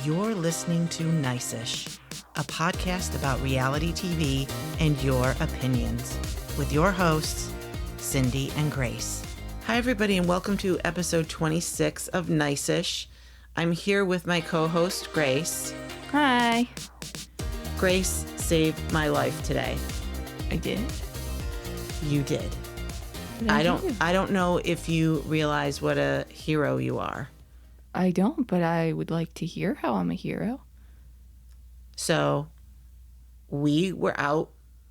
You're listening to Nice-ish, a podcast about reality TV and your opinions, with your hosts, Cindy and Grace. Hi, everybody, and welcome to episode 26 of Nice-ish. I'm here with my co-host, Grace. Hi. Grace saved my life today. I did? You did. I don't know if you realize what a hero you are. I don't, but I would like to hear how I'm a hero. So we were out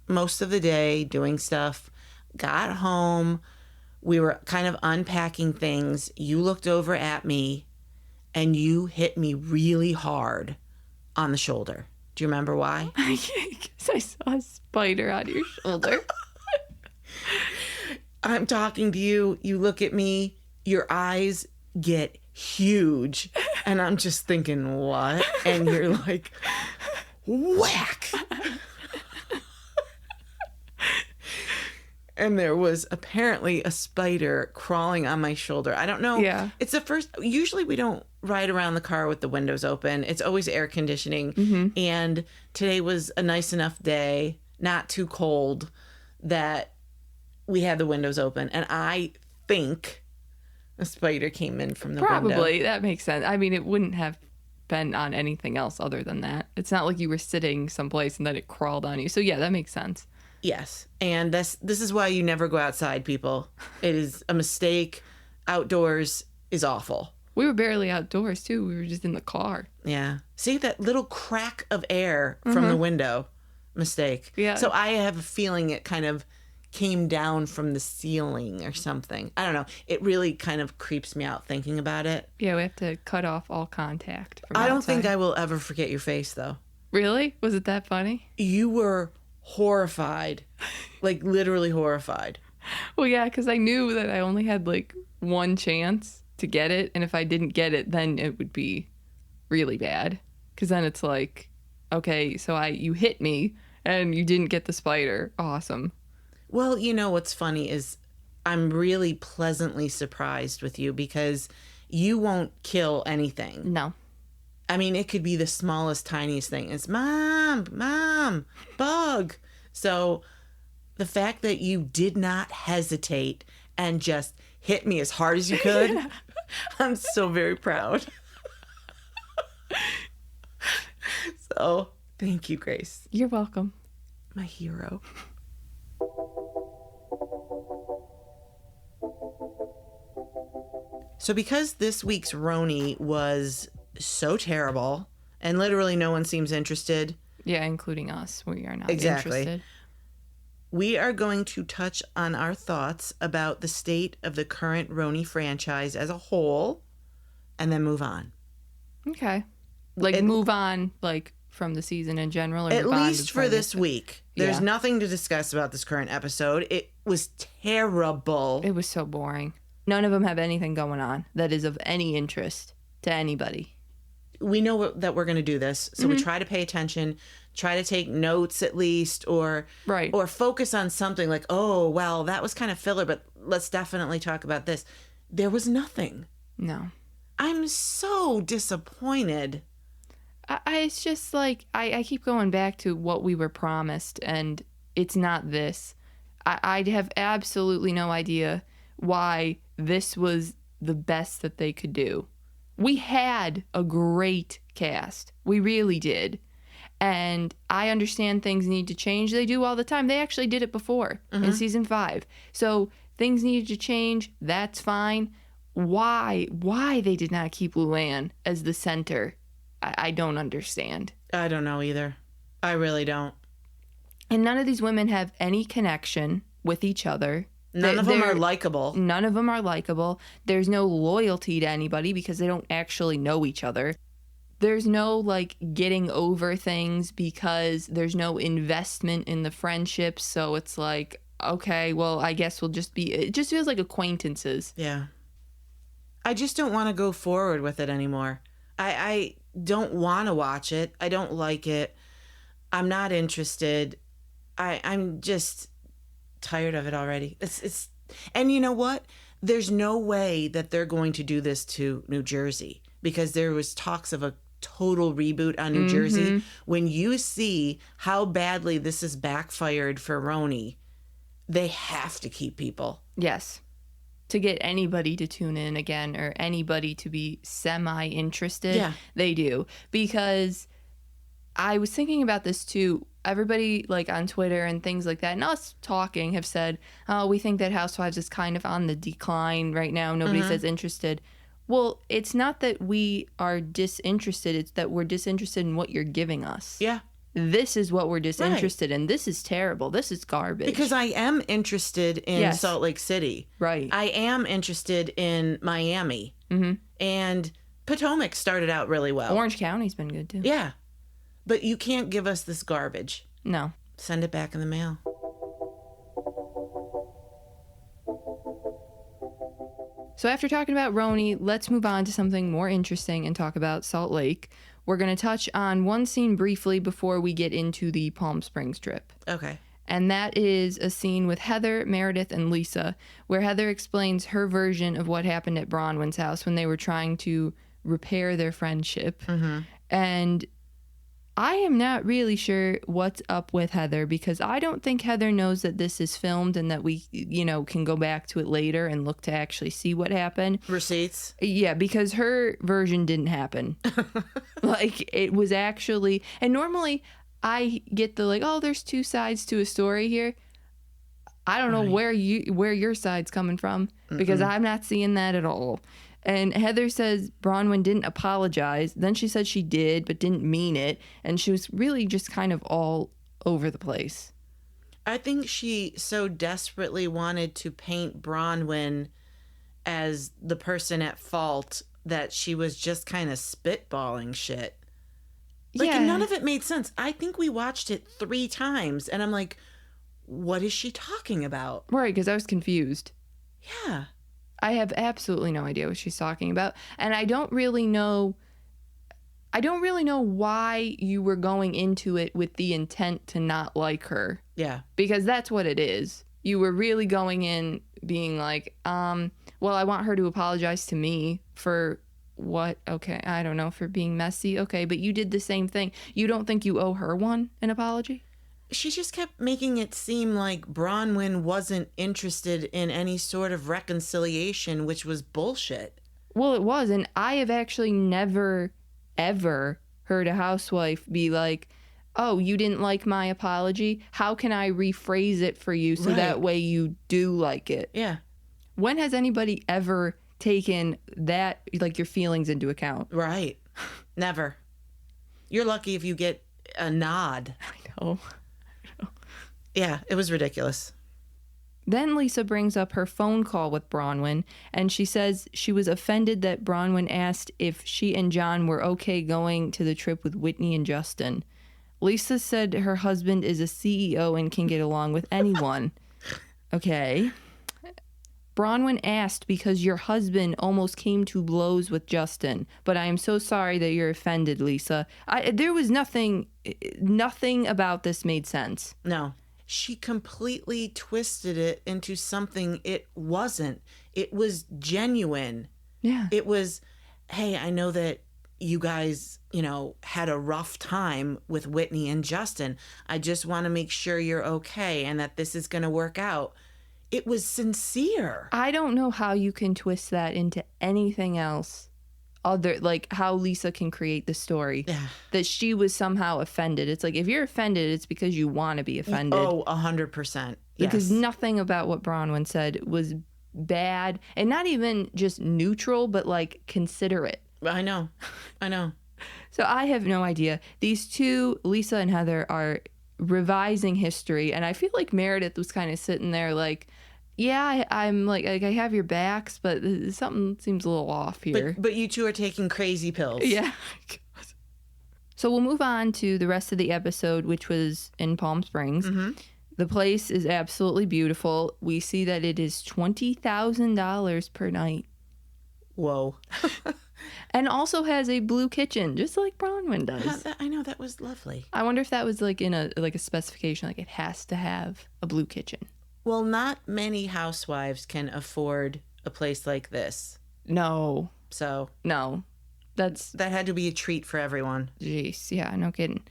most of the day doing stuff, got home, we were kind of unpacking things. You looked over at me and you hit me really hard on the shoulder. Do you remember why? Because I saw a spider on your shoulder. I'm talking to you, you look at me, your eyes get huge, and I'm just thinking, what? And you're like, whack! And there was apparently a spider crawling on my shoulder. I don't know. Yeah. It's the first, usually we don't ride around the car with the windows open. It's always air conditioning. Mm-hmm. And today was a nice enough day, not too cold, that we had the windows open. And I think a spider came in from the window. Probably. That makes sense. I mean, it wouldn't have been on anything else other than that. It's not like you were sitting someplace and then it crawled on you. So yeah, that makes sense. Yes. And this is why you never go outside, people. It is a mistake. Outdoors is awful. We were barely outdoors too. We were just in the car. Yeah. See that little crack of air from the window? Mistake. Yeah. So I have a feeling it kind of came down from the ceiling or something. I don't know. It really kind of creeps me out thinking about it. Yeah, we have to cut off all contact from I don't outside. think I will ever forget your face, though. Really? Was it that funny? You were horrified. Like, literally horrified. Well, yeah, because I knew that I only had like one chance to get it. And if I didn't get it, then it would be really bad. Because then it's like, okay, so you hit me and you didn't get the spider. Awesome. Well, you know what's funny is I'm really pleasantly surprised with you because you won't kill anything. No. I mean, it could be the smallest, tiniest thing. It's mom, bug. So the fact that you did not hesitate and just hit me as hard as you could, yeah. I'm so very proud. So thank you, Grace. You're welcome. My hero. So because this week's RHONY was so terrible and literally no one seems interested. Yeah, including us. We are not interested. We are going to touch on our thoughts about the state of the current RHONY franchise as a whole and then move on. Okay. Like move on like from the season in general? Or at least for this week. There's nothing to discuss about this current episode. It was terrible. It was so boring. None of them have anything going on that is of any interest to anybody. We know that we're going to do this, so we try to pay attention, try to take notes at least, or focus on something like, oh, well, that was kind of filler, but let's definitely talk about this. There was nothing. No. I'm so disappointed. It's just like, I keep going back to what we were promised, and it's not this. I have absolutely no idea why this was the best that they could do. We had a great cast. We really did. And I understand things need to change. They do all the time. They actually did it before in season 5. So things needed to change. That's fine. Why they did not keep Luann as the center, I don't understand. I don't know either. I really don't. And none of these women have any connection with each other. None of them are likable. None of them are likable. There's no loyalty to anybody because they don't actually know each other. There's no, like, getting over things because there's no investment in the friendships. So it's like, okay, well, I guess we'll just be... It just feels like acquaintances. Yeah. I just don't want to go forward with it anymore. I don't want to watch it. I don't like it. I'm not interested. I'm just... tired of it already. It's and you know what? There's no way that they're going to do this to New Jersey because there was talks of a total reboot on New Jersey. When you see how badly this has backfired for RHONY, they have to keep people. Yes. To get anybody to tune in again or anybody to be semi-interested, they do. Because I was thinking about this too. Everybody like on Twitter and things like that, and us talking, have said, oh, we think that Housewives is kind of on the decline right now. Nobody's as interested. Well, it's not that we are disinterested. It's that we're disinterested in what you're giving us. Yeah. This is what we're disinterested in. This is terrible. This is garbage. Because I am interested in Salt Lake City. Right. I am interested in Miami. And Potomac started out really well. Orange County's been good too. Yeah. But you can't give us this garbage. No. Send it back in the mail. So after talking about RHONY, let's move on to something more interesting and talk about Salt Lake. We're going to touch on one scene briefly before we get into the Palm Springs trip. Okay. And that is a scene with Heather, Meredith, and Lisa, where Heather explains her version of what happened at Bronwyn's house when they were trying to repair their friendship. And I am not really sure what's up with Heather, because I don't think Heather knows that this is filmed and that we, can go back to it later and look to actually see what happened. Receipts? Yeah, because her version didn't happen. Like, it was actually... And normally, I get the, there's two sides to a story here. I don't know where your side's coming from, because I'm not seeing that at all. And Heather says Bronwyn didn't apologize. Then she said she did, but didn't mean it. And she was really just kind of all over the place. I think she so desperately wanted to paint Bronwyn as the person at fault that she was just kind of spitballing shit. And none of it made sense. I think we watched it 3 times, and I'm like, what is she talking about? Right, because I was confused. Yeah. I have absolutely no idea what she's talking about. And I don't really know why you were going into it with the intent to not like her. Yeah. Because that's what it is. You were really going in being like, well, I want her to apologize to me for what? Okay, I don't know, for being messy. Okay, but you did the same thing. You don't think you owe her an apology? She just kept making it seem like Bronwyn wasn't interested in any sort of reconciliation, which was bullshit. Well, it was, and I have actually never, ever heard a housewife be like, oh, you didn't like my apology? How can I rephrase it for you so that way you do like it? Yeah. When has anybody ever taken that, your feelings into account? Right. Never. You're lucky if you get a nod. I know. Yeah, it was ridiculous. Then Lisa brings up her phone call with Bronwyn, and she says she was offended that Bronwyn asked if she and John were okay going to the trip with Whitney and Justin. Lisa said her husband is a CEO and can get along with anyone. Okay. Bronwyn asked because your husband almost came to blows with Justin, but I am so sorry that you're offended, Lisa. There was nothing about this made sense. No. She completely twisted it into something it wasn't. It was genuine. Yeah. It was, hey, I know that you guys, had a rough time with Whitney and Justin. I just want to make sure you're okay and that this is going to work out. It was sincere. I don't know how you can twist that into anything else other, how Lisa can create the story. Yeah. That she was somehow offended. It's like, if you're offended, it's because you want to be offended. Oh, 100%. Because nothing about what Bronwyn said was bad, and not even just neutral, but considerate. I know. So I have no idea. These two, Lisa and Heather, are revising history, and I feel like Meredith was kind of sitting there yeah, I'm I have your backs, but something seems a little off here. But you two are taking crazy pills. Yeah. So we'll move on to the rest of the episode, which was in Palm Springs. Mm-hmm. The place is absolutely beautiful. We see that it is $20,000 per night. Whoa. And also has a blue kitchen, just like Bronwyn does. I know, that was lovely. I wonder if that was in a specification, it has to have a blue kitchen. Well, not many housewives can afford a place like this. No. So. No. That had to be a treat for everyone. Jeez, yeah, no kidding.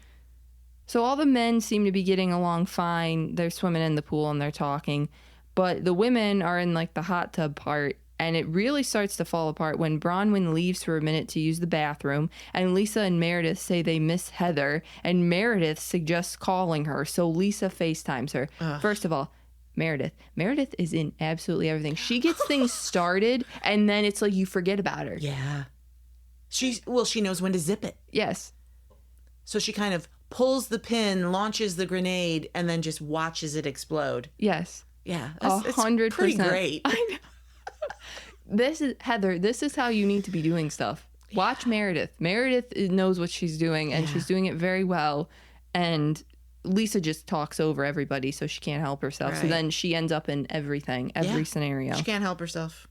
So all the men seem to be getting along fine. They're swimming in the pool and they're talking. But the women are in like the hot tub part. And it really starts to fall apart when Bronwyn leaves for a minute to use the bathroom. And Lisa and Meredith say they miss Heather. And Meredith suggests calling her. So Lisa FaceTimes her. Ugh. First of all, Meredith is in absolutely everything. She gets things started and then it's like you forget about her. Yeah. She knows when to zip it. Yes. So she kind of pulls the pin, launches the grenade, and then just watches it explode. Yes. Yeah. 100%. Pretty great. I know. This is how you need to be doing stuff. Watch Meredith. Meredith knows what she's doing, and she's doing it very well. And Lisa just talks over everybody, so she can't help herself. Right. So then she ends up in everything, every scenario. She can't help herself.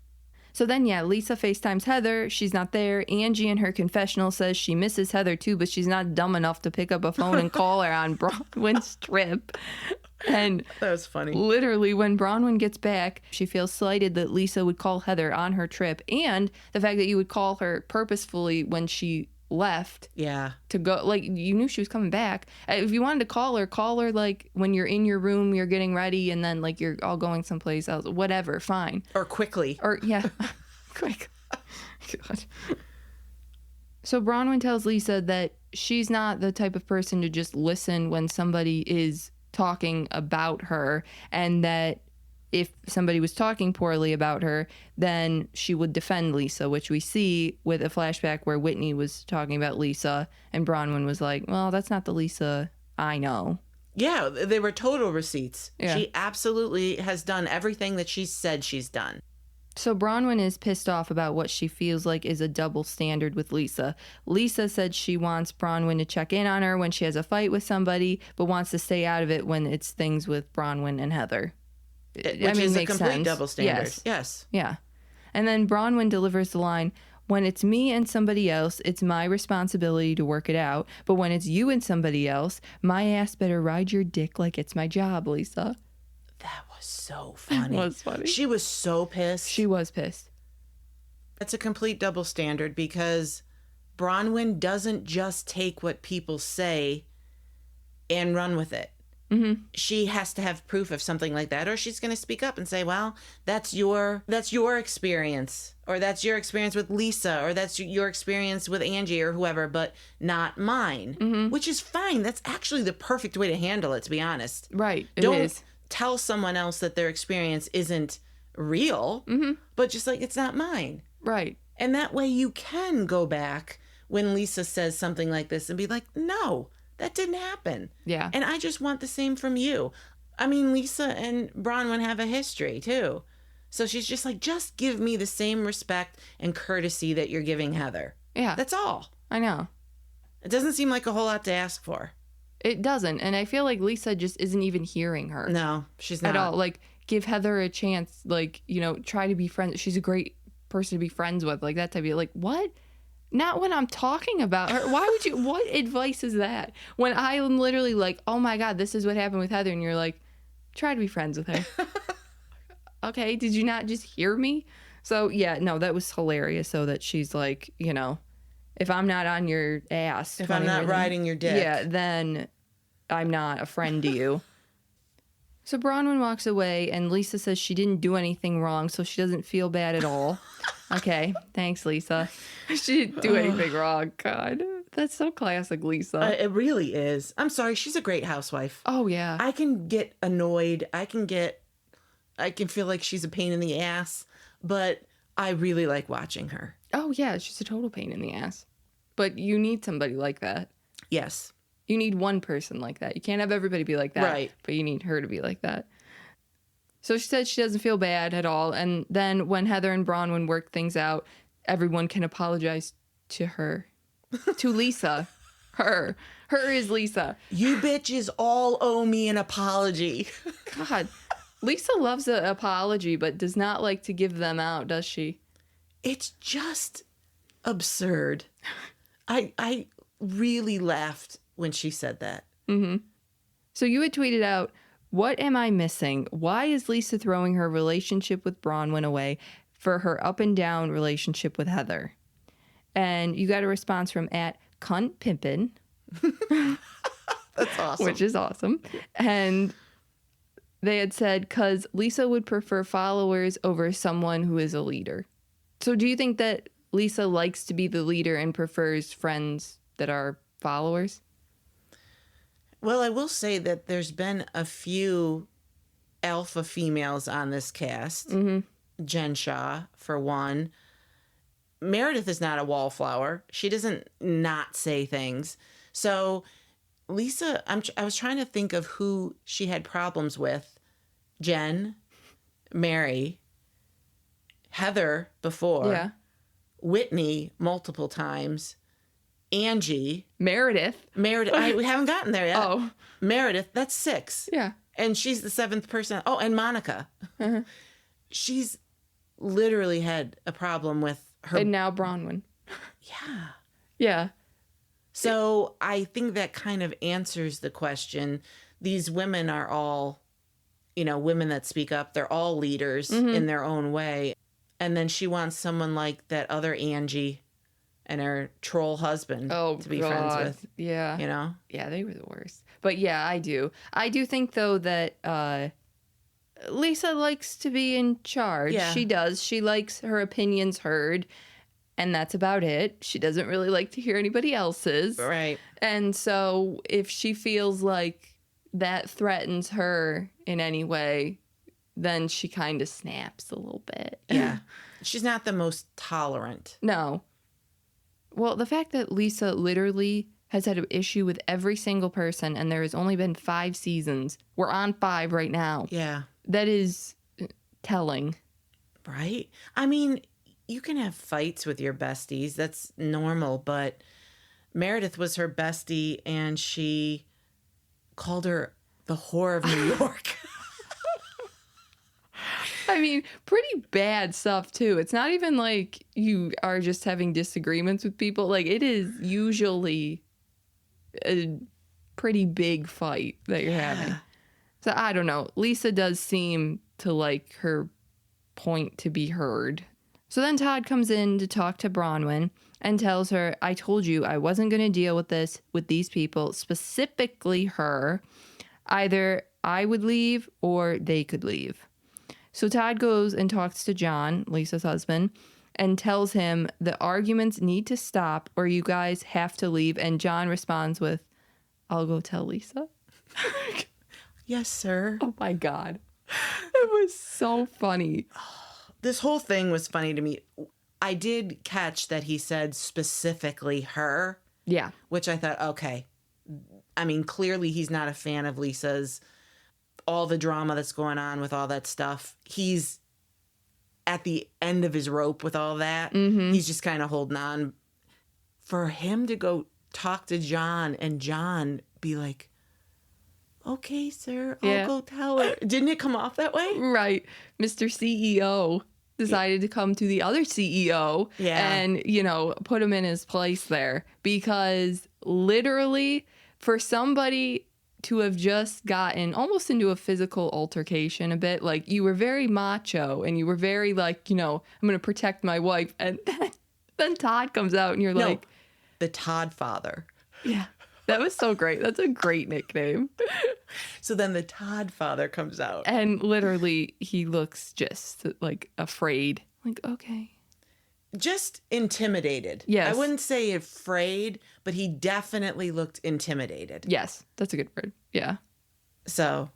So then, Lisa FaceTimes Heather. She's not there. Angie in her confessional says she misses Heather too, but she's not dumb enough to pick up a phone and call her on Bronwyn's trip. And that was funny. Literally, when Bronwyn gets back, she feels slighted that Lisa would call Heather on her trip, and the fact that you would call her purposefully when she left. Yeah. To go, like, you knew she was coming back. If you wanted to call her like when you're in your room, you're getting ready, and then like you're all going someplace else, whatever, fine. Or quickly. Or quick. God. So Bronwyn tells Lisa that she's not the type of person to just listen when somebody is talking about her, and that if somebody was talking poorly about her, then she would defend Lisa, which we see with a flashback where Whitney was talking about Lisa and Bronwyn was like, well, that's not the Lisa I know. Yeah, they were total receipts. Yeah. She absolutely has done everything that she said she's done. So Bronwyn is pissed off about what she feels like is a double standard with Lisa. Lisa said she wants Bronwyn to check in on her when she has a fight with somebody, but wants to stay out of it when it's things with Bronwyn and Heather. Which is a complete double standard. Yes. Yeah. And then Bronwyn delivers the line, when it's me and somebody else, it's my responsibility to work it out. But when it's you and somebody else, my ass better ride your dick like it's my job, Lisa. That was so funny. It was funny. She was so pissed. She was pissed. That's a complete double standard because Bronwyn doesn't just take what people say and run with it. Mm-hmm. She has to have proof of something like that, or she's going to speak up and say, well, that's your experience, or that's your experience with Lisa, or that's your experience with Angie or whoever, but not mine, mm-hmm. which is fine. That's actually the perfect way to handle it, to be honest. Right. Don't tell someone else that their experience isn't real, mm-hmm. but just like, it's not mine. Right. And that way you can go back when Lisa says something like this and be like, no, that didn't happen. Yeah. And I just want the same from you. I mean, Lisa and Bronwyn have a history too. So she's just like, just give me the same respect and courtesy that you're giving Heather. Yeah. That's all. I know. It doesn't seem like a whole lot to ask for. It doesn't. And I feel like Lisa just isn't even hearing her. No, she's not. At all. Like, give Heather a chance. Like, try to be friends. She's a great person to be friends with. Like, that type of, like, what? Not when I'm talking about her. Why would you? What advice is that? When I'm literally like, oh my God, this is what happened with Heather. And you're like, try to be friends with her. Okay, did you not just hear me? So, yeah, no, that was hilarious. So that she's like, if I'm not on your ass. If I'm not riding your dick. Yeah, then I'm not a friend to you. So Bronwyn walks away, and Lisa says she didn't do anything wrong, so she doesn't feel bad at all. Okay, thanks, Lisa. She didn't do anything wrong. God, that's so classic, Lisa. It really is. I'm sorry, she's a great housewife. Oh, yeah. I can get annoyed. I can feel like she's a pain in the ass, but I really like watching her. Oh, yeah, she's a total pain in the ass. But you need somebody like that. Yes. You need one person like that. You can't have everybody be like that. Right. But you need her to be like that. So she said she doesn't feel bad at all. And then when Heather and Bronwyn work things out, everyone can apologize to her. To Lisa. Her. Her is Lisa. You bitches all owe me an apology. God. Lisa loves an apology, but does not like to give them out, does she? It's just absurd. I really laughed when she said that. Mm-hmm. So you had tweeted out, what am I missing? Why is Lisa throwing her relationship with Bronwyn away for her up and down relationship with Heather? And you got a response from @cuntpimpin, That's awesome. which is awesome. And they had said, because Lisa would prefer followers over someone who is a leader. So do you think that Lisa likes to be the leader and prefers friends that are followers? Well, I will say that there's been a few alpha females on this cast. Mm-hmm. Jen Shaw, for one. Meredith is not a wallflower. She doesn't not say things. So Lisa, I was trying to think of who she had problems with. Jen, Mary, Heather before, Yeah. Whitney multiple times, Angie. Meredith. We haven't gotten there yet. Oh. Meredith, that's 6. Yeah. And she's the 7th person. Oh, and Monica. Uh-huh. She's literally had a problem with her. And now Bronwyn. Yeah. Yeah. So I think that kind of answers the question. These women are all, women that speak up. They're all leaders in their own way. And then she wants someone like that other Angie and her troll husband to be friends with. Yeah. Yeah, they were the worst. But yeah, I do. I do think, though, that Lisa likes to be in charge. Yeah. She does. She likes her opinions heard. And that's about it. She doesn't really like to hear anybody else's. Right. And so if she feels like that threatens her in any way, then she kind of snaps a little bit. Yeah. She's not the most tolerant. No. Well, the fact that Lisa literally has had an issue with every single person and there has only been 5 seasons. We're on 5 right now. Yeah. That is telling. Right? I mean, you can have fights with your besties. That's normal. But Meredith was her bestie and she called her the whore of New York. I mean, pretty bad stuff, too. It's not even like you are just having disagreements with people. Like, it is usually a pretty big fight that you're having. So, I don't know. Lisa does seem to like her point to be heard. So then Todd comes in to talk to Bronwyn and tells her, I told you I wasn't going to deal with this with these people, specifically her. Either I would leave or they could leave. So Todd goes and talks to John, Lisa's husband, and tells him the arguments need to stop or you guys have to leave. And John responds with, I'll go tell Lisa. Yes, sir. Oh, my God. It was so funny. This whole thing was funny to me. I did catch that he said specifically her. Yeah. Which I thought, okay. I mean, clearly he's not a fan of Lisa's. All the drama that's going on with all that stuff. He's at the end of his rope with all that. Mm-hmm. He's just kind of holding on. For him to go talk to John and John be like, okay, sir, I'll go tell her. Didn't it come off that way? Right. Mr. CEO decided to come to the other CEO and, put him in his place there. Because literally, for somebody to have just gotten almost into a physical altercation a bit, like you were very macho and you were very like, I'm going to protect my wife. And then Todd comes out and you're like. The Toddfather. Yeah. That was so great. That's a great nickname. So then the Toddfather comes out. And literally, he looks just like afraid. Like, okay. Just intimidated. Yes. I wouldn't say afraid, but he definitely looked intimidated. Yes, that's a good word. Yeah. So,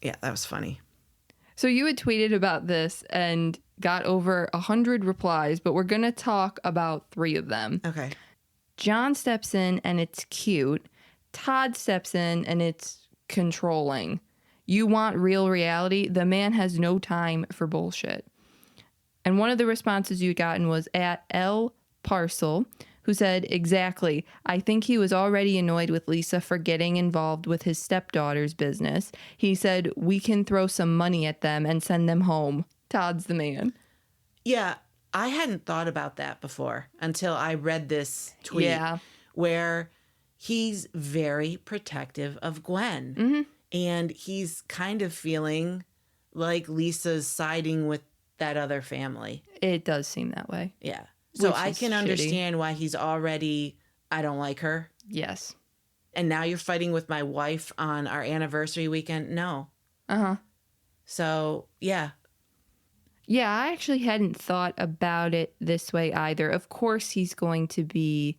yeah, that was funny. So you had tweeted about this and got over 100 replies, but we're going to talk about 3 of them. Okay. John steps in and it's cute. Todd steps in and it's controlling. You want real reality? The man has no time for bullshit. And one of the responses you gotten was at L Parcel, who said, exactly. I think he was already annoyed with Lisa for getting involved with his stepdaughter's business. He said, we can throw some money at them and send them home. Todd's the man. Yeah, I hadn't thought about that before until I read this tweet where he's very protective of Gwen. Mm-hmm. And he's kind of feeling like Lisa's siding with that other family. It does seem that way. Yeah. So Which I is can shitty. understand why he's already, I don't like her. Yes. And now you're fighting with my wife on our anniversary weekend. No. Uh-huh. So, yeah. Yeah, I actually hadn't thought about it this way either. Of course, he's going to be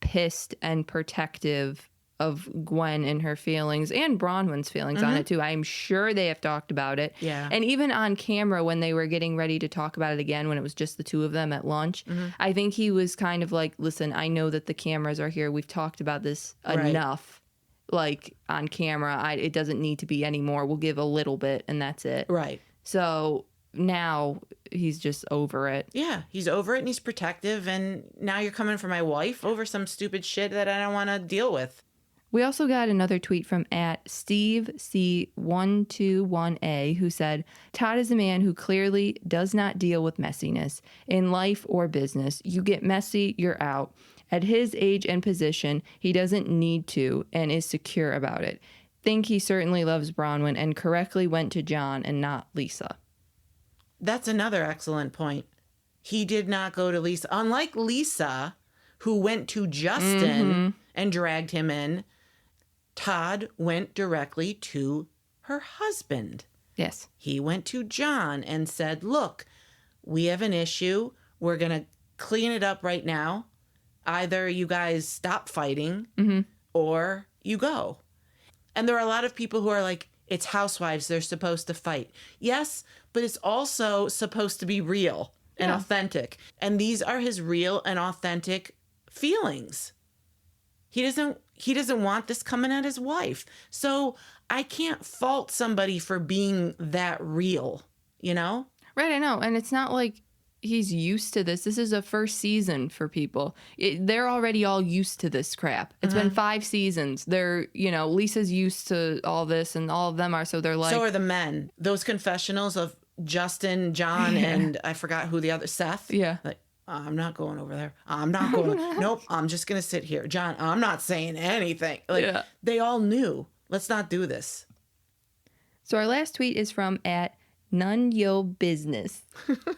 pissed and protective of Gwen and her feelings and Bronwyn's feelings on it too. I'm sure they have talked about it. Yeah. And even on camera when they were getting ready to talk about it again, when it was just the two of them at lunch, I think he was kind of like, listen, I know that the cameras are here. We've talked about this Right. enough. Like on camera, it doesn't need to be anymore. We'll give a little bit and that's it. Right. So now he's just over it. Yeah, he's over it and he's protective. And now you're coming for my wife over some stupid shit that I don't want to deal with. We also got another tweet from @SteveC121A who said, Todd is a man who clearly does not deal with messiness in life or business. You get messy, you're out. At his age and position, he doesn't need to and is secure about it. Think he certainly loves Bronwyn and correctly went to John and not Lisa. That's another excellent point. He did not go to Lisa. Unlike Lisa, who went to Justin and dragged him in, Todd went directly to her husband. Yes. He went to John and said, look, we have an issue. We're going to clean it up right now. Either you guys stop fighting or you go. And there are a lot of people who are like, it's housewives. They're supposed to fight. Yes, but it's also supposed to be real and authentic. And these are his real and authentic feelings. He doesn't want this coming at his wife. So I can't fault somebody for being that real, you know? Right, I know. And it's not like he's used to this. This is a first season for people. They're already all used to this crap. It's been 5 seasons. They're, Lisa's used to all this and all of them are. So they're like. So are the men. Those confessionals of Justin, John, and I forgot who the other, Seth. Yeah. Like, I'm not going over there. I'm not going. Nope. I'm just going to sit here. John, I'm not saying anything. Like, they all knew. Let's not do this. So our last tweet is from @NoneYoBusiness,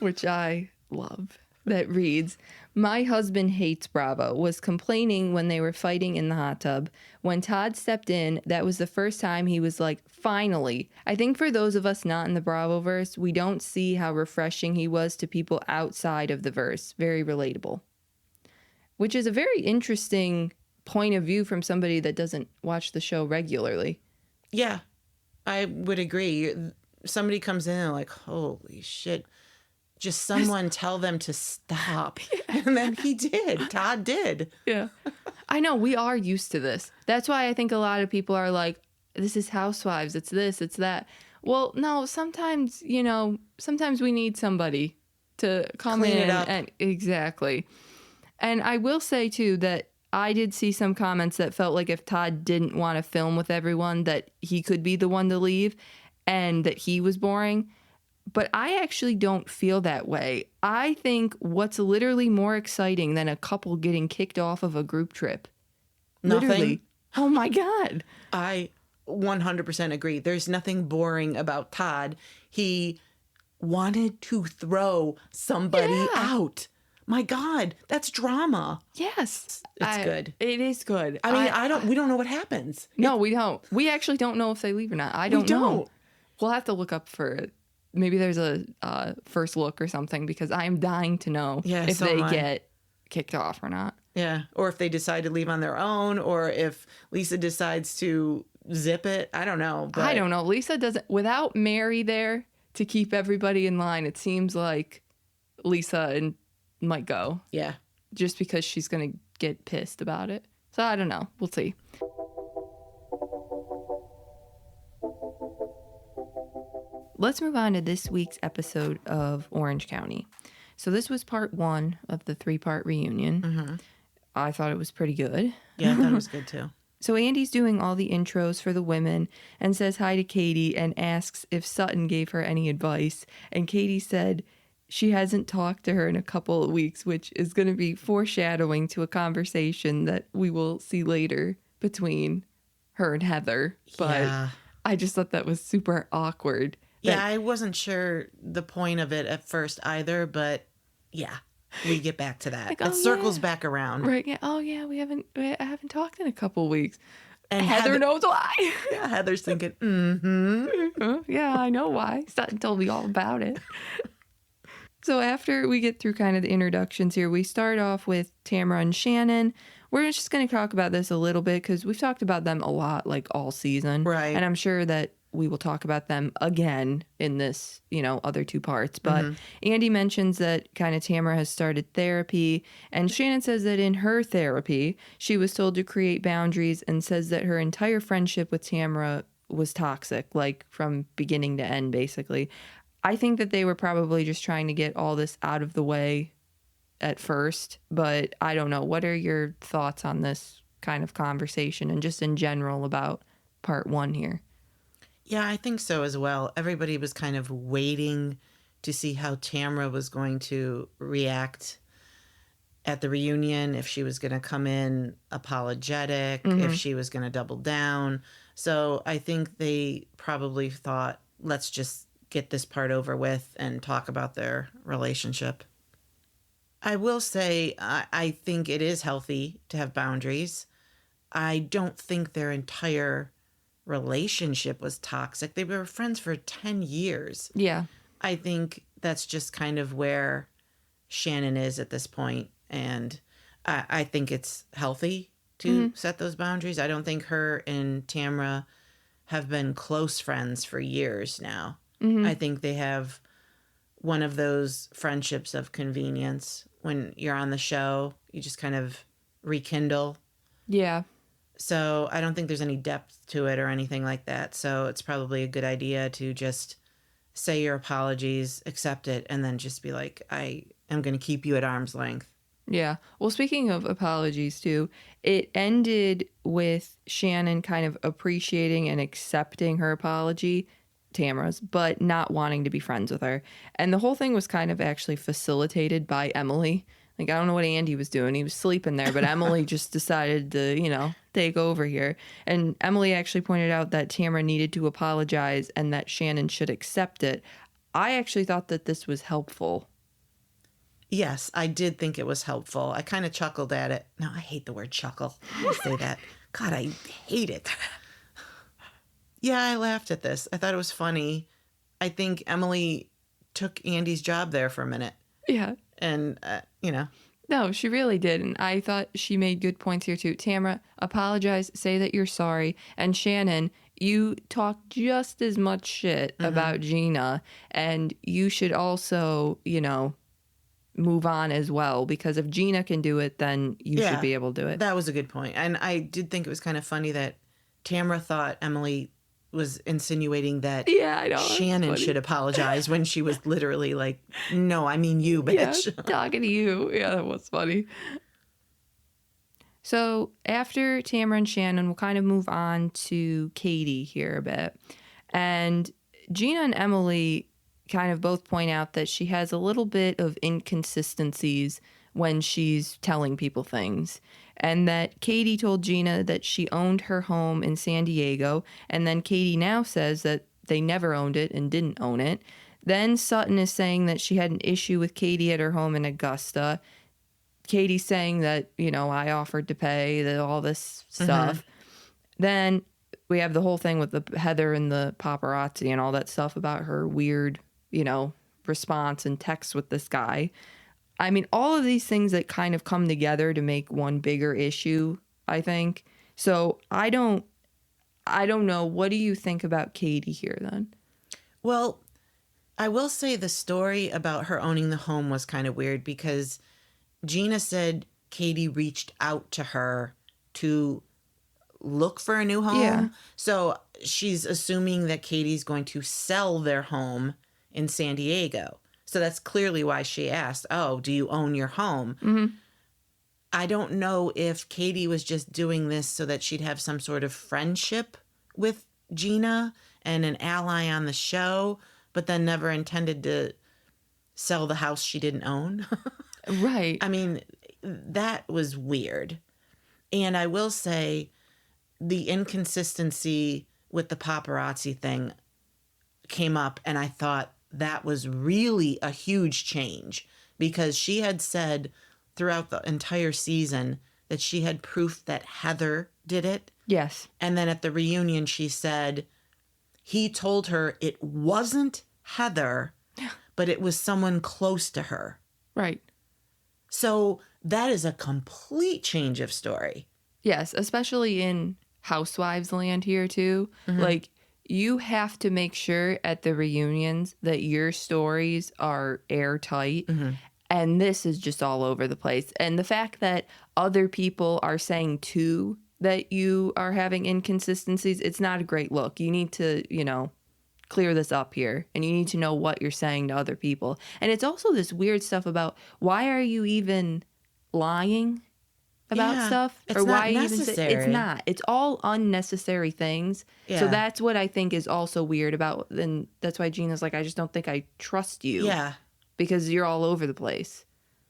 which I love. That reads, my husband hates Bravo, was complaining when they were fighting in the hot tub. When Todd stepped in, that was the first time he was like, finally. I think for those of us not in the Bravo-verse, we don't see how refreshing he was to people outside of the verse. Very relatable. Which is a very interesting point of view from somebody that doesn't watch the show regularly. Yeah, I would agree. Somebody comes in and like, holy shit. Just someone tell them to stop. And then he did. Todd did. Yeah. I know. We are used to this. That's why I think a lot of people are like, this is Housewives. It's this, it's that. Well, no, sometimes we need somebody to come Clean in it up. and exactly. And I will say, too, that I did see some comments that felt like if Todd didn't want to film with everyone, that he could be the one to leave and that he was boring. But I actually don't feel that way. I think what's literally more exciting than a couple getting kicked off of a group trip. Nothing. Literally. Oh, my God. I 100% agree. There's nothing boring about Todd. He wanted to throw somebody out. My God, that's drama. Yes. It's good. It is good. I mean, we don't know what happens. No, we don't. We actually don't know if they leave or not. I don't know. We'll have to look up for it. Maybe there's a first look or something because I'm dying to know if they get kicked off or not. Yeah. Or if they decide to leave on their own or if Lisa decides to zip it. I don't know. But I don't know. Lisa doesn't, without Mary there to keep everybody in line, it seems like Lisa might go. Yeah. Just because she's going to get pissed about it. So I don't know. We'll see. Let's move on to this week's episode of Orange County. So this was part 1 of the 3-part reunion. I thought it was pretty good. Yeah, I thought it was good too. So Andy's doing all the intros for the women and says hi to Katie and asks if Sutton gave her any advice. And Katie said she hasn't talked to her in a couple of weeks, which is going to be foreshadowing to a conversation that we will see later between her and Heather. But I just thought that was super awkward. Yeah, I wasn't sure the point of it at first either, but yeah. we get back to that. Like, It oh, circles yeah. back around. Right. Yeah. Oh, yeah. I haven't talked in a couple weeks. And Heather knows why. Yeah, Heather's thinking, mm-hmm. Yeah, I know why. Sutton told me all about it. So after we get through kind of the introductions here, we start off with Tamra and Shannon. We're just going to talk about this a little bit because we've talked about them a lot, like all season. Right. And I'm sure that we will talk about them again in this, other two parts. But Andy mentions that kind of Tamra has started therapy. And Shannon says that in her therapy, she was told to create boundaries and says that her entire friendship with Tamra was toxic, like from beginning to end, basically. I think that they were probably just trying to get all this out of the way at first, but I don't know. What are your thoughts on this kind of conversation and just in general about part one here? Yeah, I think so as well. Everybody was kind of waiting to see how Tamra was going to react at the reunion, if she was going to come in apologetic, if she was going to double down. So I think they probably thought, let's just get this part over with and talk about their relationship. I will say, I think it is healthy to have boundaries. I don't think their entire relationship was toxic. They were friends for 10 years. Yeah. I think that's just kind of where Shannon is at this point. And I think it's healthy to set those boundaries. I don't think her and Tamra have been close friends for years now. I think they have one of those friendships of convenience. When you're on the show, you just kind of rekindle. Yeah. So I don't think there's any depth to it or anything like that. So it's probably a good idea to just say your apologies, accept it, and then just be like, I am going to keep you at arm's length. Yeah. Well, speaking of apologies, too, it ended with Shannon kind of appreciating and accepting her apology, Tamra's, but not wanting to be friends with her. And the whole thing was kind of actually facilitated by Emily. Like, I don't know what Andy was doing. He was sleeping there, but Emily just decided to, take over here. And Emily actually pointed out that Tamra needed to apologize and that Shannon should accept it. I actually thought that this was helpful. Yes, I did think it was helpful. I kind of chuckled at it. No, I hate the word chuckle. I say that. God, I hate it. Yeah, I laughed at this. I thought it was funny. I think Emily took Andy's job there for a minute. Yeah. And, No, she really did. And I thought she made good points here, too. Tamra, apologize, say that you're sorry. And Shannon, you talk just as much shit about Gina. And you should also, move on as well. Because if Gina can do it, then you should be able to do it. That was a good point. And I did think it was kind of funny that Tamra thought Emily was insinuating that Shannon should apologize when she was literally like, no, I mean you, bitch. Yeah, talking to you. Yeah, that was funny. So after Tamra and Shannon, we'll kind of move on to Katie here a bit. And Gina and Emily kind of both point out that she has a little bit of inconsistencies when she's telling people things. And that Katie told Gina that she owned her home in San Diego. And then Katie now says that they never owned it and didn't own it. Then Sutton is saying that she had an issue with Katie at her home in Augusta. Katie's saying that, I offered to pay, all this stuff. Then we have the whole thing with the Heather and the paparazzi and all that stuff about her weird, response and text with this guy. I mean, all of these things that kind of come together to make one bigger issue, I think. So I don't know. What do you think about Katie here then? Well, I will say the story about her owning the home was kind of weird because Gina said Katie reached out to her to look for a new home. Yeah. So she's assuming that Katie's going to sell their home in San Diego. So that's clearly why she asked, oh, do you own your home? I don't know if Katie was just doing this so that she'd have some sort of friendship with Gina and an ally on the show, but then never intended to sell the house she didn't own. Right. I mean, that was weird. And I will say the inconsistency with the paparazzi thing came up, and I thought that was really a huge change because she had said throughout the entire season that she had proof that Heather did it. Yes. And then at the reunion, she said he told her it wasn't Heather, but it was someone close to her. Right. So that is a complete change of story. Yes, especially in Housewives land here too. Like, you have to make sure at the reunions that your stories are airtight. And this is just all over the place. And the fact that other people are saying too that you are having inconsistencies, it's not a great look. You need to, clear this up here, and you need to know what you're saying to other people. And it's also this weird stuff about, why are you even lying about stuff? It's or why not necessary. It's not. It's all unnecessary things. Yeah. So that's what I think is also weird about, and that's why Gina's like, I just don't think I trust you. Yeah. Because you're all over the place.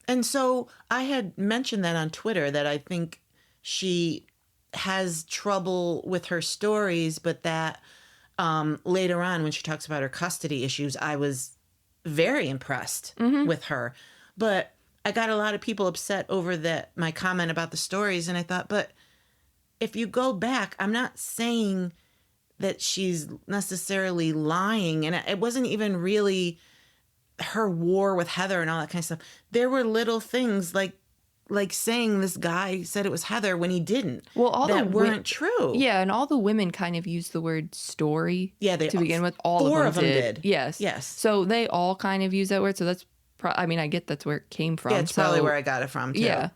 And so I had mentioned that on Twitter, that I think she has trouble with her stories, but that later on when she talks about her custody issues, I was very impressed with her. But I got a lot of people upset over my comment about the stories. And I thought, but if you go back, I'm not saying that she's necessarily lying. And it wasn't even really her war with Heather and all that kind of stuff. There were little things like saying this guy said it was Heather when he didn't. Well, all that weren't true. Yeah, and all the women kind of used the word story. Yeah, to begin with. All four of them did. Yes. So they all kind of use that word. So that's I get that's where it came from. Yeah, it's probably where I got it from too. Yeah.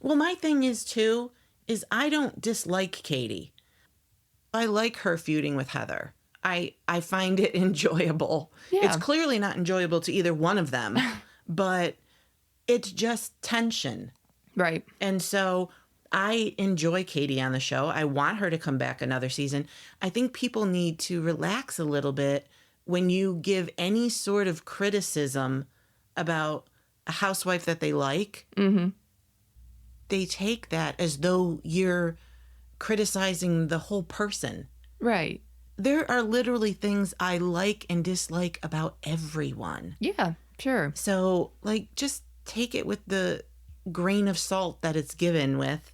Well, my thing is too is I don't dislike Katie. I like her feuding with Heather. I find it enjoyable. Yeah. It's clearly not enjoyable to either one of them, but it's just tension. Right. And so I enjoy Katie on the show. I want her to come back another season. I think people need to relax a little bit when you give any sort of criticism about a housewife that they like. They take that as though you're criticizing the whole person. Right. There are literally things I like and dislike about everyone. Yeah, sure. So, just take it with the grain of salt that it's given with.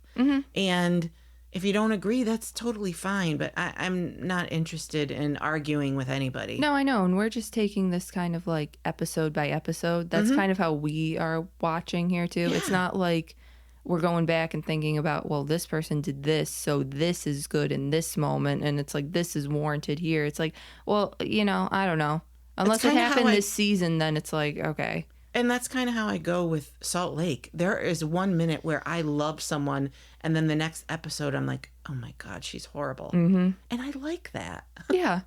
And if you don't agree, that's totally fine. But I'm not interested in arguing with anybody. No, I know. And we're just taking this kind of episode by episode. That's kind of how we are watching here, too. Yeah. It's not like we're going back and thinking about, well, this person did this, so this is good in this moment, and it's like, this is warranted here. It's like, well, I don't know. Unless it happened this season, then it's like, okay. And that's kind of how I go with Salt Lake. There is 1 minute where I love someone, and then the next episode, I'm like, oh my God, she's horrible. And I like that. Yeah.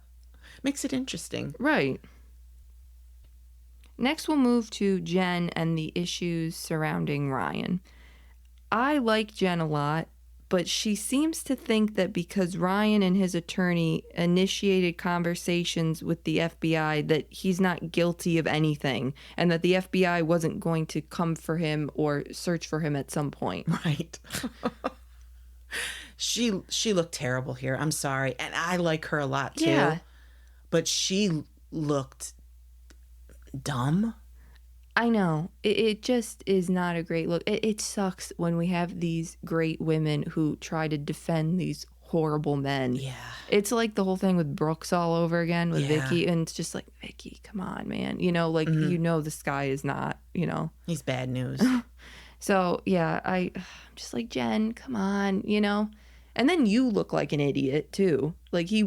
Makes it interesting. Right. Next, we'll move to Jen and the issues surrounding Ryan. I like Jen a lot, but she seems to think that because Ryan and his attorney initiated conversations with the FBI that he's not guilty of anything, and that the FBI wasn't going to come for him or search for him at some point. Right. She looked terrible here. I'm sorry. And I like her a lot too. Yeah. But she looked dumb. I know. It just is not a great look. It sucks when we have these great women who try to defend these horrible men. Yeah. It's like the whole thing with Brooks all over again with Yeah. Vicky. And it's just like, Vicky, come on, man. This guy is not, He's bad news. So, yeah, I'm just like, Jen, come on, And then you look like an idiot, too. Like, he's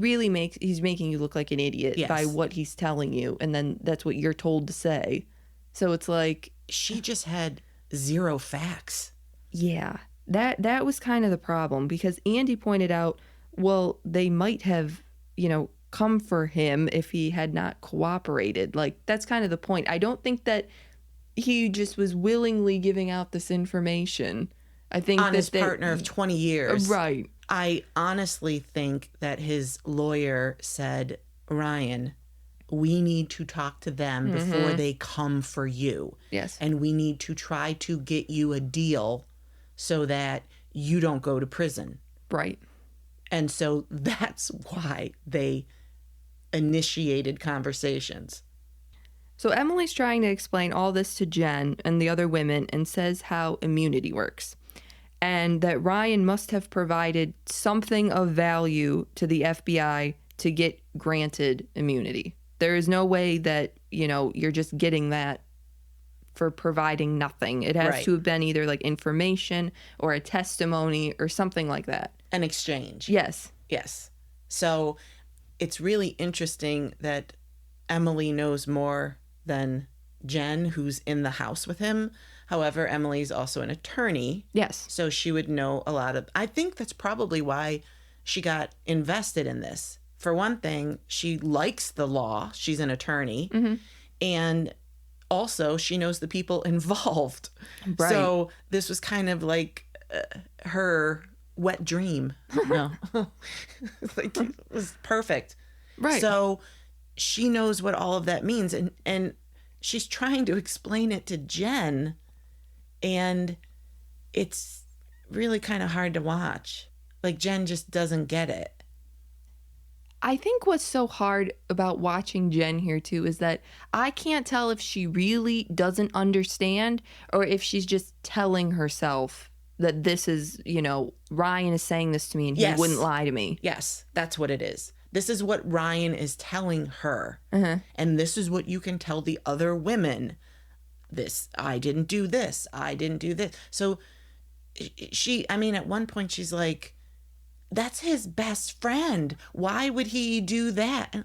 making you look like an idiot by what he's telling you. And then that's what you're told to say. So it's like, she just had zero facts. Yeah, that was kind of the problem, because Andy pointed out, well, they might have, come for him if he had not cooperated. Like, that's kind of the point. I don't think that he just was willingly giving out this information. I think on his partner of 20 years. Right. I honestly think that his lawyer said, Ryan, we need to talk to them before they come for you. Yes. And we need to try to get you a deal so that you don't go to prison. Right. And so that's why they initiated conversations. So Emily's trying to explain all this to Jen and the other women and says how immunity works. And that Ryan must have provided something of value to the FBI to get granted immunity. There is no way that, you're just getting that for providing nothing. It has to have been either like information or a testimony or something like that. An exchange. Yes. Yes. So it's really interesting that Emily knows more than Jen, who's in the house with him. However, Emily's also an attorney. Yes. So she would know a lot of... I think that's probably why she got invested in this. For one thing, she likes the law. She's an attorney. Mm-hmm. And also, she knows the people involved. Right. So this was kind of like her wet dream. No. Like, it was perfect. Right. So she knows what all of that means. And she's trying to explain it to Jen. And it's really kind of hard to watch. Like, Jen just doesn't get it. I think what's so hard about watching Jen here, too, is that I can't tell if she really doesn't understand or if she's just telling herself that this is, Ryan is saying this to me and he wouldn't lie to me. Yes, that's what it is. This is what Ryan is telling her. Uh-huh. And this is what you can tell the other women. I didn't do this. I didn't do this. So at one point she's like, that's his best friend. Why would he do that?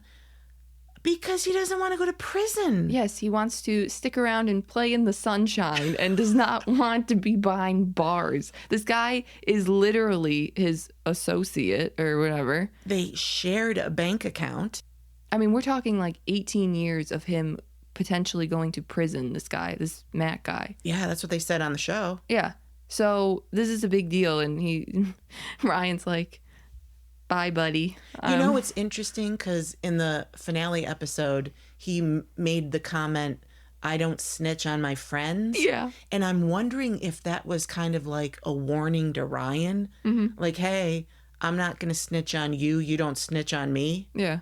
Because he doesn't want to go to prison. Yes, he wants to stick around and play in the sunshine and does not want to be behind bars. This guy is literally his associate or whatever. They shared a bank account. I mean, we're talking like 18 years of him potentially going to prison, this Matt guy. Yeah, that's what they said on the show. Yeah. So this is a big deal. And Ryan's like, bye, buddy. It's interesting because in the finale episode, he made the comment, I don't snitch on my friends. Yeah. And I'm wondering if that was kind of like a warning to Ryan. Mm-hmm. Like, hey, I'm not going to snitch on you. You don't snitch on me. Yeah.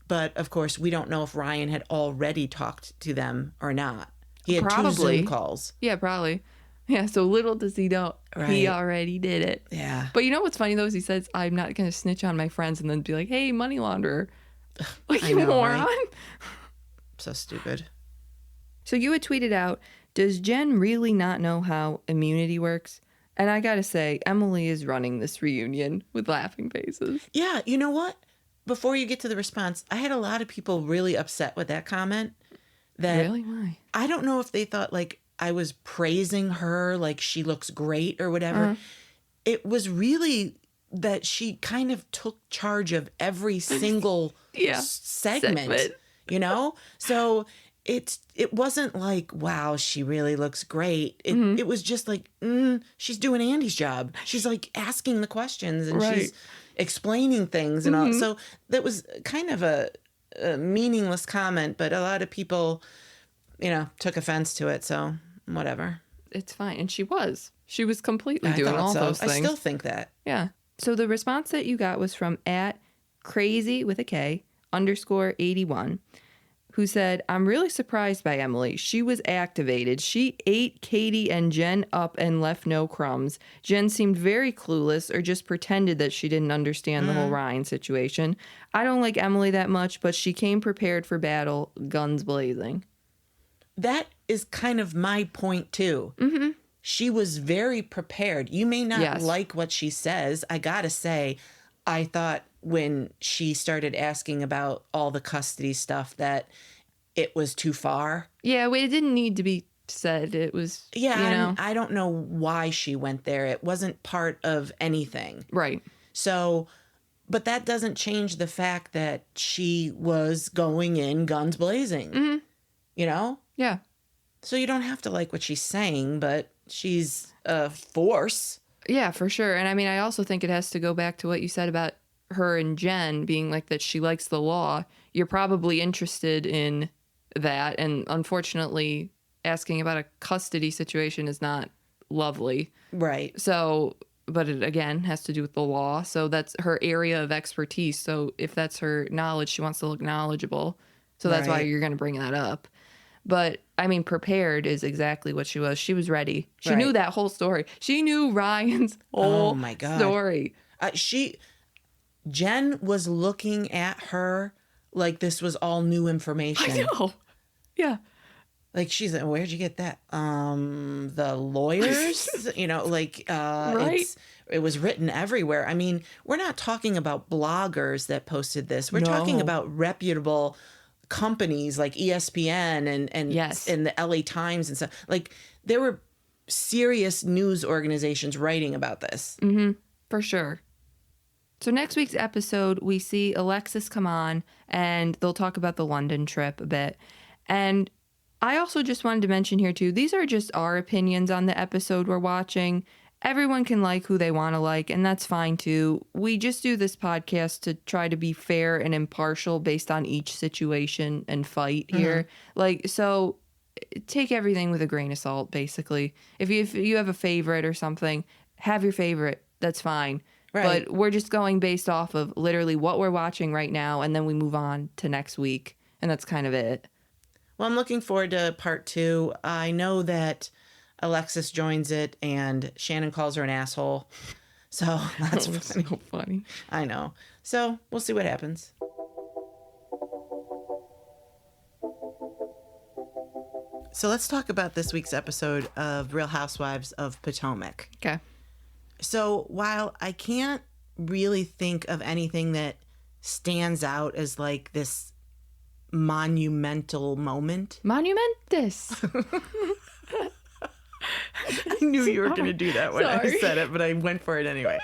But, of course, we don't know if Ryan had already talked to them or not. He had probably 2 Zoom calls. Yeah, probably. Yeah, so little does he know. Right. He already did it. Yeah. But you know what's funny, though, is he says, I'm not going to snitch on my friends and then be like, hey, money launderer. Like, you moron. Right? So stupid. So you had tweeted out, does Jen really not know how immunity works? And I got to say, Emily is running this reunion with laughing faces. Yeah, you know what? Before you get to the response, I had a lot of people really upset with that comment. Really? Why? I don't know if they thought, like, I was praising her, like she looks great or whatever. It was really that she kind of took charge of every single segment, So it wasn't like, wow, she really looks great. It was just like, she's doing Andy's job. She's like asking the questions and she's explaining things and all. So that was kind of a meaningless comment, but a lot of people, took offense to it. So whatever. It's fine. And she was completely doing all those things. I still think that. Yeah. So the response that you got was from @crazy with a K _81, who said, I'm really surprised by Emily. She was activated. She ate Katie and Jen up and left no crumbs. Jen seemed very clueless or just pretended that she didn't understand the whole Ryan situation. I don't like Emily that much, but she came prepared for battle, guns blazing. That is kind of my point, too. Mm-hmm. She was very prepared. You may not like what she says. I gotta say, I thought when she started asking about all the custody stuff that it was too far. Yeah, it didn't need to be said. It was, I don't know why she went there. It wasn't part of anything. Right. So, but that doesn't change the fact that she was going in guns blazing. Mm-hmm. Yeah. So you don't have to like what she's saying, but she's a force. Yeah, for sure. And I mean, I also think it has to go back to what you said about her and Jen being like that she likes the law. You're probably interested in that. And unfortunately, asking about a custody situation is not lovely. Right. So, but it again has to do with the law. So that's her area of expertise. So if that's her knowledge, she wants to look knowledgeable. So that's why you're going to bring that up. But I mean, prepared is exactly what she was. She was ready. She knew Right. that whole story. She knew Ryan's whole my God. story. Jen was looking at her like this was all new information. I know. Yeah. Like she's like, where'd you get that? The lawyers, Right. it was written everywhere. I mean, we're not talking about bloggers that posted this. We're talking No. about reputable companies like ESPN and Yes. and the LA Times and stuff. Like there were serious news organizations writing about this. For sure. So next week's episode, we see Alexis come on and they'll talk about the London trip a bit. And I also just wanted to mention here too, these are just our opinions on the episode we're watching. Everyone can like who they want to like, and that's fine too. We just do this podcast to try to be fair and impartial based on each situation and fight here. So take everything with a grain of salt, basically. If you have a favorite or something, have your favorite. That's fine. Right. But we're just going based off of literally what we're watching right now, and then we move on to next week. And that's kind of it. Well, I'm looking forward to part 2. I know that Alexis joins it and Shannon calls her an asshole. So that's funny. So funny. I know. So we'll see what happens. So let's talk about this week's episode of Real Housewives of Potomac. Okay. So while I can't really think of anything that stands out as like this monumental moment. Monumentus. I knew you were going to do that when I Sorry. said it, but I went for it anyway.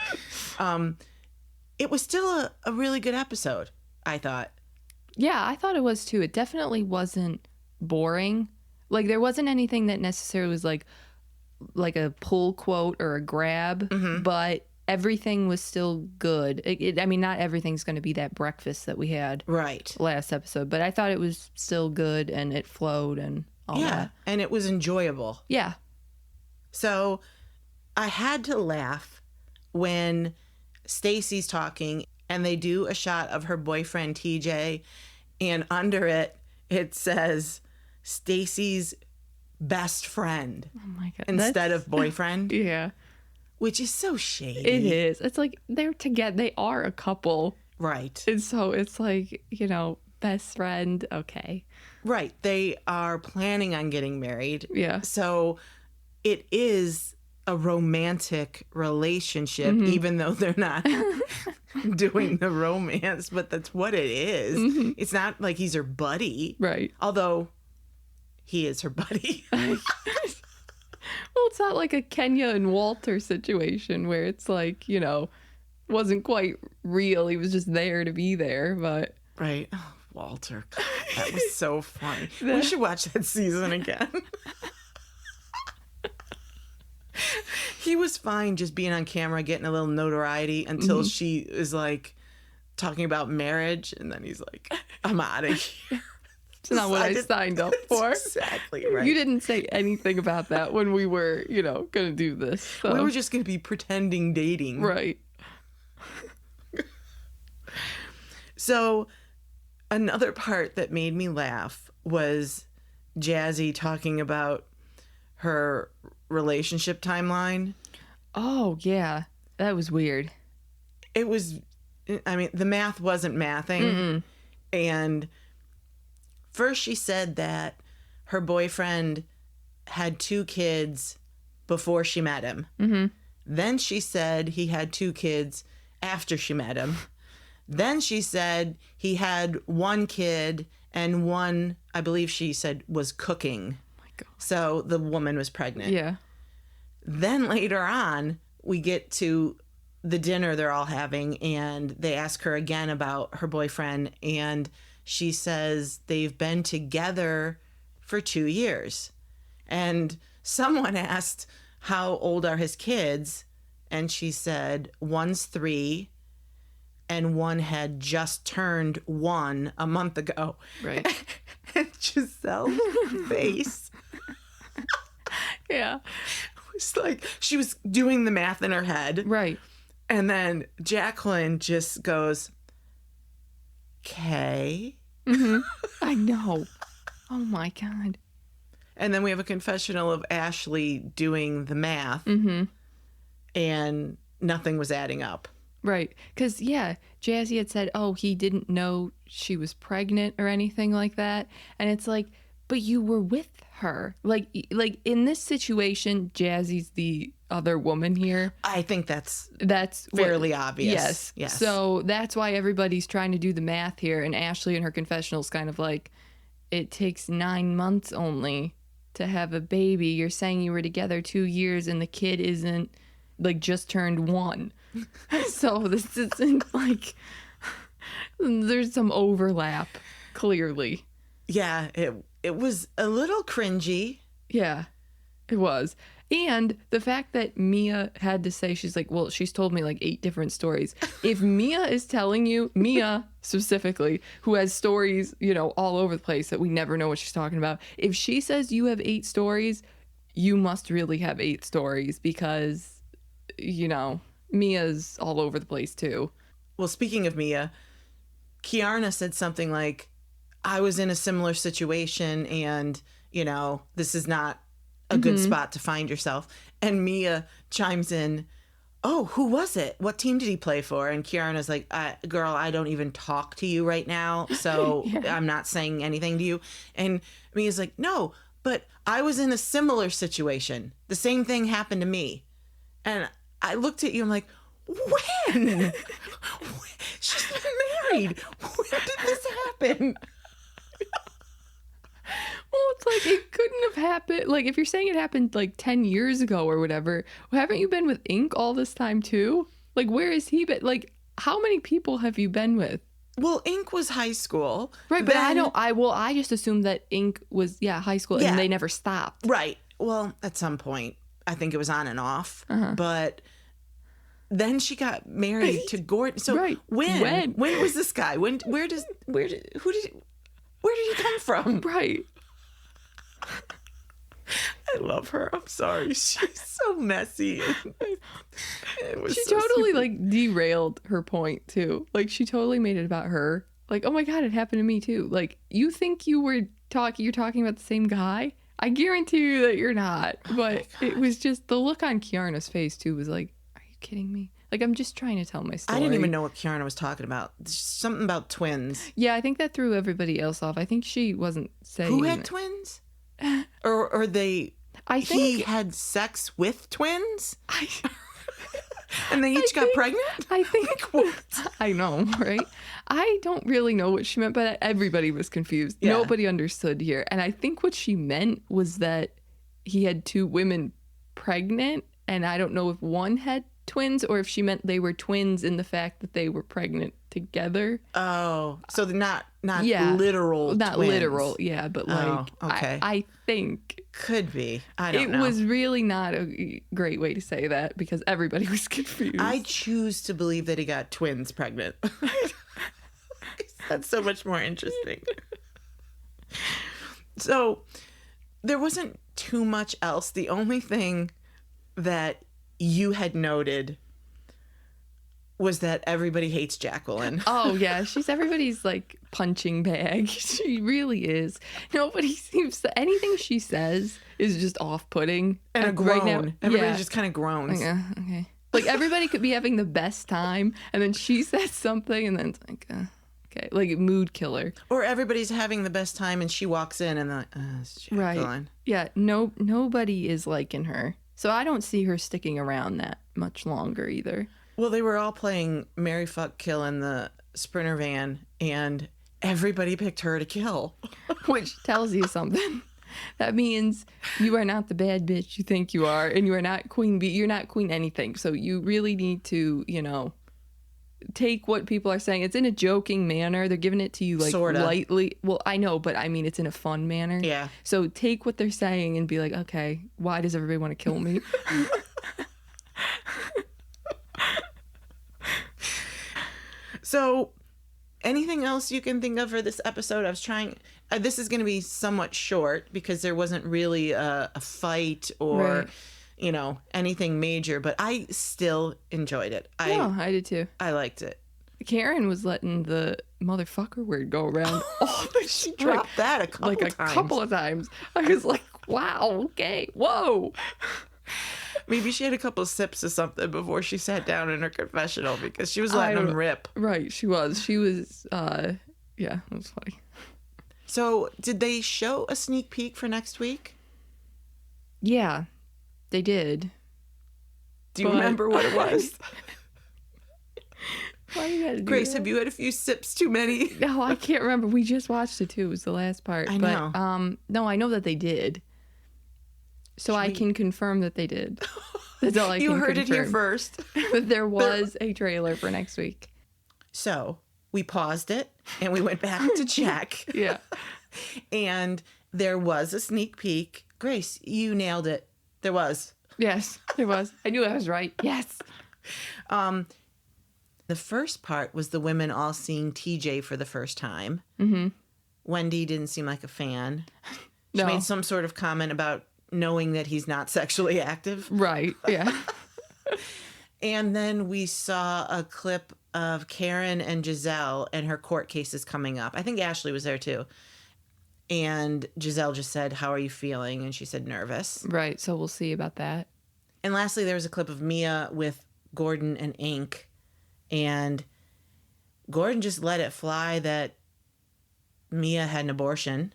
It was still a really good episode, I thought. Yeah, I thought it was too. It definitely wasn't boring. Like there wasn't anything that necessarily was like a pull quote or a grab, but everything was still good. I mean, not everything's going to be that breakfast that we had Right. last episode, but I thought it was still good and it flowed and all that. And it was enjoyable. Yeah. So I had to laugh when Stacy's talking and they do a shot of her boyfriend TJ, and under it says Stacy's best friend Oh my God. instead of boyfriend, Yeah. which is so shady. It is. It's like they're together. They are a couple. Right. And so it's like, best friend. Okay. Right. They are planning on getting married. Yeah. So it is a romantic relationship, even though they're not doing the romance, but that's what it is. It's not like he's her buddy. Right. Although he is her buddy. Well, it's not like a Kenya and Walter situation where it's like, wasn't quite real. He was just there to be there, but Right. Oh, Walter. That was so funny. We should watch that season again. He was fine just being on camera, getting a little notoriety until she is like talking about marriage. And then he's like, I'm out of here. it's not what I signed up for. Exactly right. You didn't say anything about that when we were, going to do this. So. We were just going to be pretending dating. Right. So another part that made me laugh was Jazzy talking about her relationship timeline. Oh, yeah. That was weird. It was, I mean, the math wasn't mathing. And first she said that her boyfriend had 2 kids before she met him. Then she said he had 2 kids after she met him. Then she said he had 1 kid and 1, I believe she said, was cooking. Oh my God. So the woman was pregnant. Yeah. Then later on, we get to the dinner they're all having, and they ask her again about her boyfriend, and she says they've been together for 2 years. And someone asked, how old are his kids? And she said, 1's 3, and 1 had just turned 1 a month ago. Right. And Giselle's face. Yeah. It's like she was doing the math in her head. Right. And then Jacqueline just goes, "Okay." I know. Oh my God. And then we have a confessional of Ashley doing the math, and nothing was adding up. Right. Because, yeah, Jazzy had said, oh, he didn't know she was pregnant or anything like that. And it's like, but you were with her. Like in this situation, Jazzy's the other woman here. I think that's That's fairly obvious. Yes. So that's why everybody's trying to do the math here. And Ashley in her confessional's kind of like, it takes 9 months only to have a baby. You're saying you were together 2 years and the kid isn't like just turned 1. So this isn't like, there's some overlap, clearly. Yeah, it was a little cringy. Yeah, it was. And the fact that Mia had to say, she's like, well, she's told me like 8 different stories. If Mia is telling you, Mia specifically, who has stories, you know, all over the place that we never know what she's talking about. If she says you have 8 stories, you must really have 8 stories because, you know, Mia's all over the place too. Well, speaking of Mia, Kiarna said something like, I was in a similar situation and, you know, this is not a good spot to find yourself. And Mia chimes in, oh, who was it? What team did he play for? And Kiarna's like, girl, I don't even talk to you right now, so I'm not saying anything to you. And Mia's like, no, but I was in a similar situation. The same thing happened to me. And I looked at you, I'm like, when? She's been married. When did this happen? Well, it's like it couldn't have happened. Like, if you're saying it happened like 10 years ago or whatever, haven't you been with Ink all this time too? Like, where has he been? Like, how many people have you been with? Well, Ink was high school. Right, but I just assumed that Ink was, high school and they never stopped. Right. Well, at some point, I think it was on and off. But then she got married to Gordon. So when was this guy? Where did he come from? Right. I love her. I'm sorry. She's so messy. She totally like derailed her point too. Like she totally made it about her. Like, oh my God, it happened to me too. Like, you think you're talking about the same guy? I guarantee you that you're not. But it was just the look on Kiarna's face too was like, are you kidding me? Like, I'm just trying to tell my story. I didn't even know what Kiarna was talking about. Something about twins. Yeah, I think that threw everybody else off. I think she wasn't saying who had twins? Or they... I think he had sex with twins? And they each got pregnant? I think... I know, right? I don't really know what she meant by that. Everybody was confused. Yeah. Nobody understood here. And I think what she meant was that he had 2 women pregnant, and I don't know if one had twins or if she meant they were twins in the fact that they were pregnant together. Oh, so they're not literal not twins. Literal, yeah, but like okay. I think could be. I don't know. It was really not a great way to say that because everybody was confused. I choose to believe that he got twins pregnant. That's so much more interesting. So there wasn't too much else. The only thing that you had noted was that everybody hates Jacqueline. Oh, yeah. She's everybody's, like, punching bag. She really is. Nobody seems to... Anything she says is just off-putting. And a groan. Right now, everybody just kind of groans. Okay. Like, everybody could be having the best time, and then she says something, and then it's like, okay. Like, mood killer. Or everybody's having the best time, and she walks in, and they're like, it's Jacqueline. Right. Yeah, nobody is liking her. So I don't see her sticking around that much longer either. Well, they were all playing Marry, Fuck, Kill in the Sprinter van, and everybody picked her to kill. Which tells you something. That means you are not the bad bitch you think you are, and you are not Queen Bee. You're not Queen anything. So you really need to, take what people are saying. It's in a joking manner. They're giving it to you like Sorta. Lightly. Well, I know, but I mean, it's in a fun manner. Yeah. So take what they're saying and be like, okay, why does everybody want to kill me? So anything else you can think of for this episode? I was trying... this is going to be somewhat short because there wasn't really a fight or, anything major. But I still enjoyed it. I did too. I liked it. Karen was letting the motherfucker word go around. She dropped that a couple times. A couple of times. I was like, Wow. Okay. Whoa. Maybe she had a couple sips of something before she sat down in her confessional because she was letting them rip. Right. She was. Yeah, it was funny. So did they show a sneak peek for next week? Yeah, they did. Do you remember what it was? Why you gotta do Grace, that? have you had a few sips too many? No, I can't remember. We just watched it too. It was the last part. I know. But, no, I know that they did. So I can confirm that they did. That's all I can confirm. You heard it here first. But there was a trailer for next week. So we paused it and we went back to check. Yeah. And there was a sneak peek. Grace, you nailed it. There was. Yes, there was. I knew I was right. Yes. The first part was the women all seeing TJ for the first time. Mm-hmm. Wendy didn't seem like a fan. She No. made some sort of comment about knowing that he's not sexually active. Right. Yeah. And then we saw a clip of Karen and Giselle and her court cases coming up. I think Ashley was there too. And Giselle just said, "How are you feeling?" And she said, "Nervous." Right. So we'll see about that. And lastly, there was a clip of Mia with Gordon and Ink. And Gordon just let it fly that Mia had an abortion.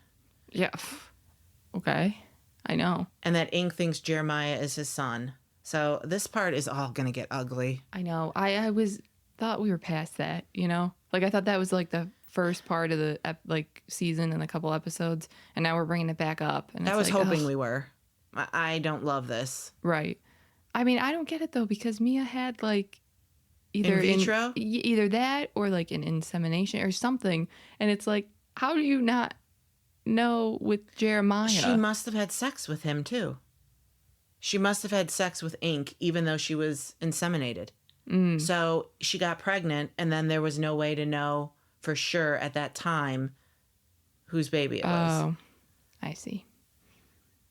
Yeah. Okay. I know. And that Ink thinks Jeremiah is his son. So this part is all going to get ugly. I know. I thought we were past that, you know? Like, I thought that was, like, the first part of the, season and a couple episodes, and now we're bringing it back up. And I was like, hoping ugh. we were. I don't love this. Right. I mean, I don't get it, though, because Mia had, like, either In vitro? either that or, like, an insemination or something. And it's like, how do you not know with Jeremiah? She must have had sex with him, too. She must have had sex with Ink, even though she was inseminated. Mm. So she got pregnant, and then there was no way to know for sure at that time whose baby it was. Oh, I see.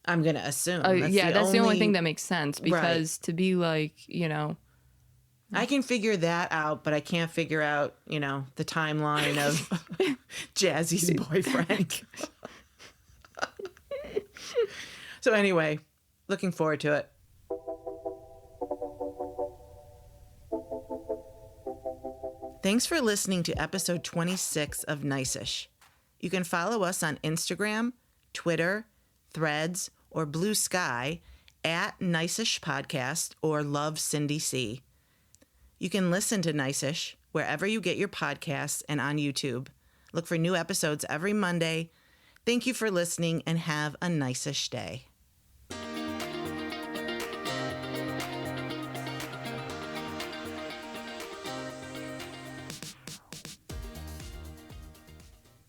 I'm going to assume. That's the only thing that makes sense, because Right. to be like, you know. I can figure that out, but I can't figure out, the timeline of Jazzy's boyfriend. So anyway, looking forward to it. Thanks for listening to episode 26 of Nice-ish. You can follow us on Instagram, Twitter, Threads, or Blue Sky at Nice-ish Podcast or Love Cindy C. You can listen to Nice-ish wherever you get your podcasts and on YouTube. Look for new episodes every Monday. Thank you for listening and have a nice-ish day.